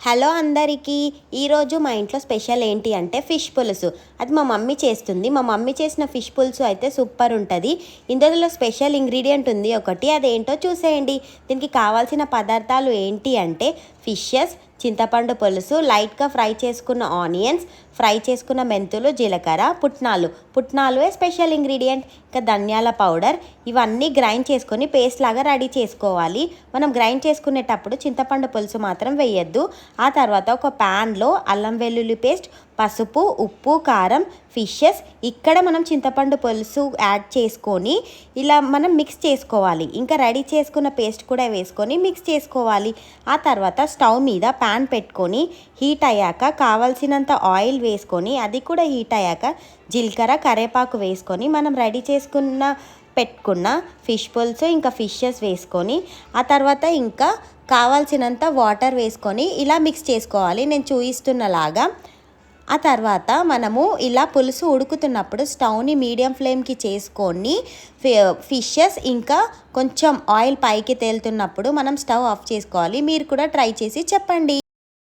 Hello అందరికీ ఈరోజు మా ఇంట్లో స్పెషల్ ఏంటి అంటే ఫిష్ పులుసు. అది మా మమ్మీ చేస్తుంది. మా మమ్మీ చేసిన ఫిష్ పులుసు అయితే సూపర్ ఉంటుంది. ఇందులో స్పెషల్ ఇంగ్రీడియంట్ ఉంది ఒకటి, అదేంటో చూసేయండి. దీనికి కావాల్సిన పదార్థాలు ఏంటి అంటే ఫిషెస్, చింతపండు పులుసు, లైట్గా ఫ్రై చేసుకున్న ఆనియన్స్, ఫ్రై చేసుకున్న మెంతులు, జీలకర్ర, పుట్నాలు స్పెషల్ ఇంగ్రీడియంట్, ఇంకా ధనియాల పౌడర్. ఇవన్నీ గ్రైండ్ చేసుకొని పేస్ట్ లాగా రెడీ చేసుకోవాలి. మనం గ్రైండ్ చేసుకునేటప్పుడు చింతపండు పులుసు మాత్రం వేయద్దు. ఆ తర్వాత ఒక ప్యాన్లో అల్లం వెల్లుల్లి పేస్ట్, పసుపు, ఉప్పు, కారం, ఫిషెస్, ఇక్కడ మనం చింతపండు పులుసు యాడ్ చేసుకొని ఇలా మనం మిక్స్ చేసుకోవాలి. ఇంకా రెడీ చేసుకున్న పేస్ట్ కూడా వేసుకొని మిక్స్ చేసుకోవాలి. ఆ తర్వాత స్టవ్ మీద ప్యాన్ పెట్టుకొని హీట్ అయ్యాక కావాల్సినంత ఆయిల్ వేసుకొని, అది కూడా హీట్ అయ్యాక జీలకర్ర, కరివేపాకు వేసుకొని మనం రెడీ పెట్టుకున్న ఫిష్ పులుసు ఇంకా ఫిషెస్ వేసుకొని, ఆ తర్వాత ఇంకా కావాల్సినంత వాటర్ వేసుకొని ఇలా మిక్స్ చేసుకోవాలి నేను చూపిస్తున్నలాగా. ఆ తర్వాత మనము ఇలా పులుసు ఉడుకుతున్నప్పుడు స్టవ్ని మీడియం ఫ్లేమ్కి చేసుకొని ఫిషెస్ ఇంకా కొంచెం ఆయిల్ పైకి తేలుతున్నప్పుడు మనం స్టవ్ ఆఫ్ చేసుకోవాలి. మీరు కూడా ట్రై చేసి చెప్పండి.